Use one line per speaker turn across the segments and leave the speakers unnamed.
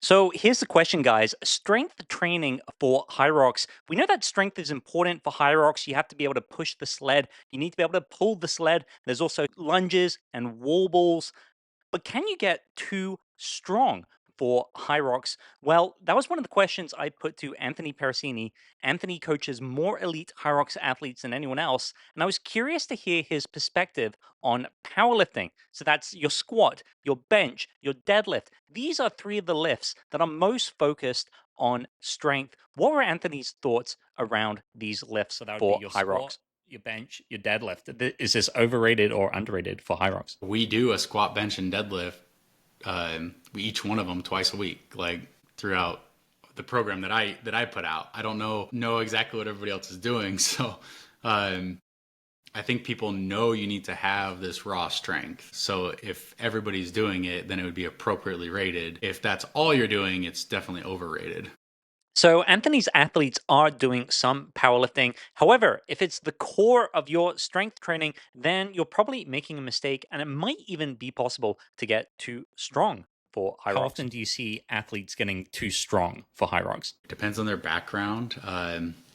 So here's the question, guys. Strength training for Hyrox. We know that strength is important for Hyrox. You have to be able to push the sled. You need to be able to pull the sled. There's also lunges and wall balls. But can you get too strong for Hyrox? Well, that was one of the questions I put to Anthony Peressini. Anthony coaches more elite Hyrox athletes than anyone else, and I was curious to hear his perspective on powerlifting. So that's your squat, your bench, your deadlift. These are three of the lifts that are most focused on strength. What were Anthony's thoughts around these lifts
So that would be
for
your squat,
Hyrox?
your bench, your deadlift. Is this overrated or underrated for Hyrox?
We do a squat, bench, and deadlift. We each one of them twice a week, like throughout the program that I put out. I don't know exactly what everybody else is doing, so I think people know you need to have this raw strength. So if everybody's doing it, then it would be appropriately rated. If that's all you're doing, it's definitely overrated.
So Anthony's athletes are doing some powerlifting. However, if it's the core of your strength training, then you're probably making a mistake, and it might even be possible to get too strong for
How
Hyrox.
often do you see athletes getting too strong for Hyrox?
Depends on their background.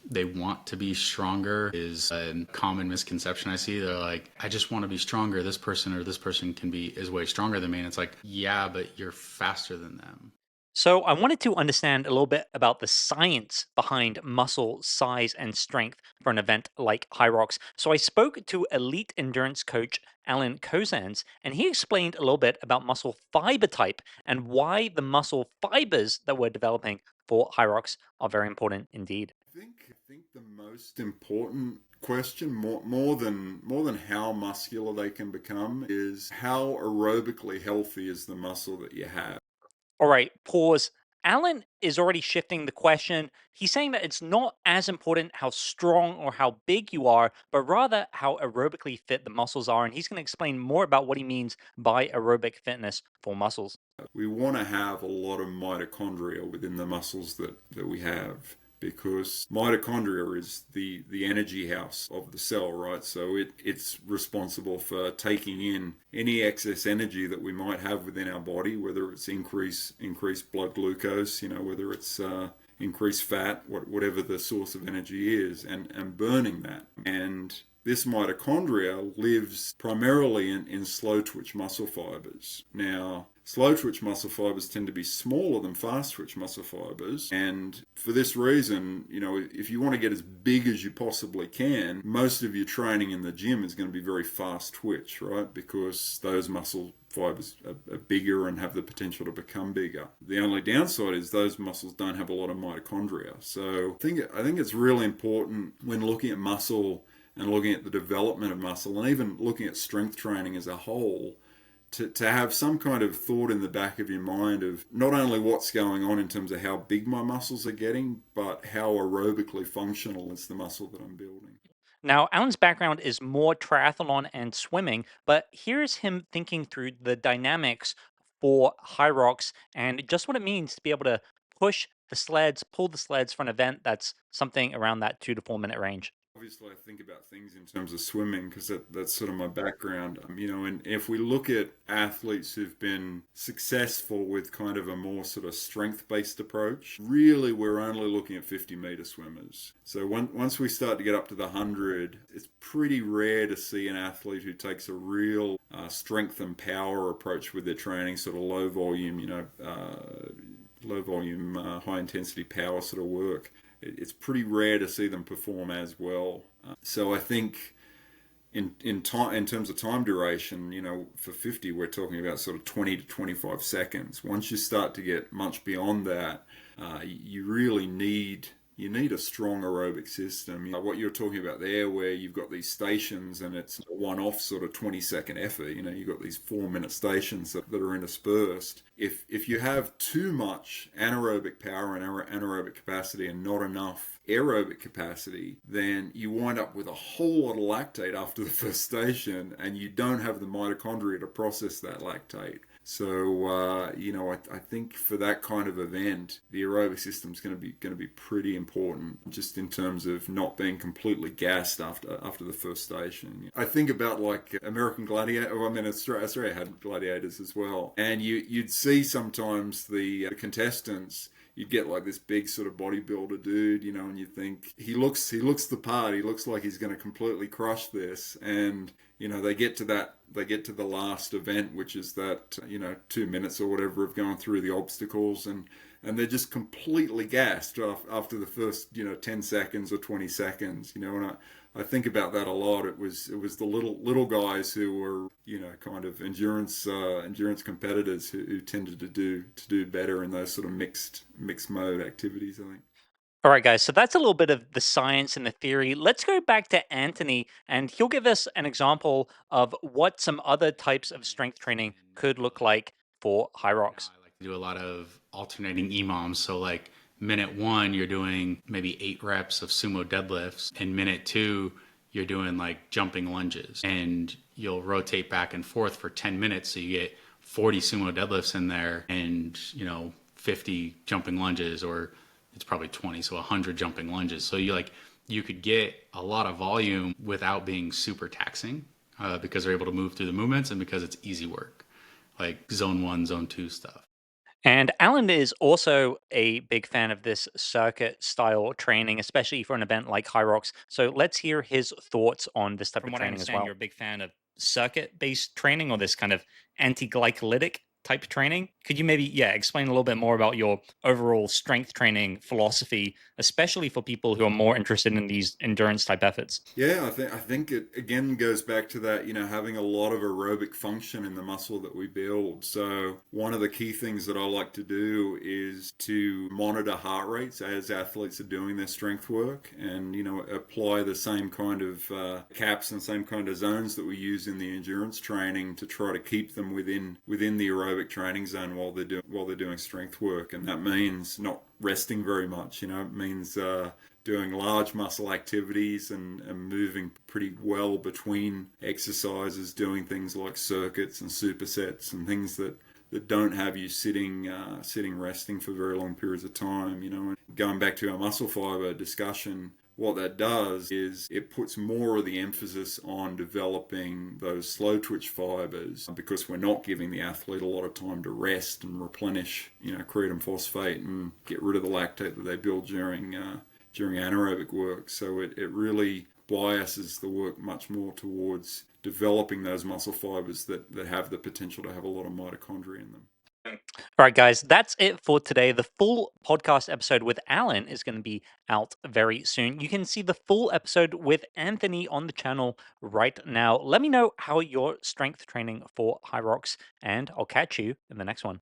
They want to be stronger is a common misconception I see. They're like, I just want to be stronger. This person or this person is way stronger than me. And it's like, yeah, but you're faster than them.
So I wanted to understand a little bit about the science behind muscle size and strength for an event like Hyrox. So I spoke to elite endurance coach Alan Couzens, and he explained a little bit about muscle fiber type and why the muscle fibers that we're developing for Hyrox are very important indeed.
I think the most important question, more than how muscular they can become, is how aerobically healthy is the muscle that you have.
All right, pause. Alan is already shifting the question. He's saying that it's not as important how strong or how big you are, but rather how aerobically fit the muscles are. And he's going to explain more about what he means by aerobic fitness for muscles.
We want to have a lot of mitochondria within the muscles that we have, because mitochondria is the energy house of the cell, right? So it's responsible for taking in any excess energy that we might have within our body, whether it's increased blood glucose, whether it's increased fat, whatever the source of energy is, and burning that. And this mitochondria lives primarily in slow twitch muscle fibers. Now, slow twitch muscle fibers tend to be smaller than fast twitch muscle fibers. And for this reason, if you want to get as big as you possibly can, most of your training in the gym is going to be very fast twitch, right? Because those muscle fibers are bigger and have the potential to become bigger. The only downside is those muscles don't have a lot of mitochondria. So I think it's really important when looking at muscle and looking at the development of muscle and even looking at strength training as a whole, to have some kind of thought in the back of your mind of not only what's going on in terms of how big my muscles are getting, but how aerobically functional is the muscle that I'm building.
Now, Alan's background is more triathlon and swimming, but here's him thinking through the dynamics for Hyrox and just what it means to be able to push the sleds, pull the sleds for an event that's something around that 2 to 4 minute range.
Obviously, I think about things in terms of swimming because that's sort of my background. And if we look at athletes who've been successful with kind of a more sort of strength-based approach, really we're only looking at 50-meter swimmers. So once we start to get up to the 100, it's pretty rare to see an athlete who takes a real strength and power approach with their training, sort of low volume, high intensity power sort of work. It's pretty rare to see them perform as well. So I think in terms of time duration, for 50 we're talking about sort of 20 to 25 seconds. Once you start to get much beyond that, you really need a strong aerobic system. What you're talking about there, where you've got these stations and it's a one-off sort of 20-second effort. You've got these 4-minute stations that are interspersed. If you have too much anaerobic power and anaerobic capacity and not enough aerobic capacity, then you wind up with a whole lot of lactate after the first station, and you don't have the mitochondria to process that lactate. So I think for that kind of event, the aerobic system is going to be pretty important, just in terms of not being completely gassed after the first station. I think about like American Gladiator. I mean, Australia had gladiators as well, and you'd see sometimes the contestants. You'd get like this big sort of bodybuilder dude, and you think he looks the part. He looks like he's going to completely crush this, and they get to the last event, which is that 2 minutes or whatever of going through the obstacles, and they're just completely gassed after the first 10 seconds or 20 seconds. And I think about that a lot. It was the little guys who were kind of endurance competitors who tended to do better in those sort of mixed mode activities, I think.
All right, guys. So that's a little bit of the science and the theory. Let's go back to Anthony, and he'll give us an example of what some other types of strength training could look like for Hyrox.
I like to do a lot of alternating EMOMs. So like minute 1, you're doing maybe 8 reps of sumo deadlifts. And minute 2, you're doing like jumping lunges. And you'll rotate back and forth for 10 minutes. So you get 40 sumo deadlifts in there and, 50 jumping lunges, or it's probably 20, so 100 jumping lunges. So you could get a lot of volume without being super taxing, because they're able to move through the movements and because it's easy work, like zone 1, zone 2 stuff.
And Alan is also a big fan of this circuit style training, especially for an event like Hyrox. So let's hear his thoughts on this type
From
of
what I
training as
understand,
well.
you're a big fan of circuit-based training, or this kind of anti-glycolytic type training. Could you maybe, explain a little bit more about your overall strength training philosophy, especially for people who are more interested in these endurance type efforts?
Yeah, I think it again goes back to that, having a lot of aerobic function in the muscle that we build. So one of the key things that I like to do is to monitor heart rates as athletes are doing their strength work, and apply the same kind of caps and same kind of zones that we use in the endurance training to try to keep them within the aerobic training zone while they're doing strength work. And that means not resting very much. It means doing large muscle activities and moving pretty well between exercises, doing things like circuits and supersets and things that don't have you sitting resting for very long periods of time. And going back to our muscle fiber discussion, what that does is it puts more of the emphasis on developing those slow twitch fibers, because we're not giving the athlete a lot of time to rest and replenish, creatine phosphate and get rid of the lactate that they build during anaerobic work. So it really biases the work much more towards developing those muscle fibers that have the potential to have a lot of mitochondria in them.
All right, guys, that's it for today. The full podcast episode with Alan is going to be out very soon. You can see the full episode with Anthony on the channel right now. Let me know how your strength training for Hyrox, and I'll catch you in the next one.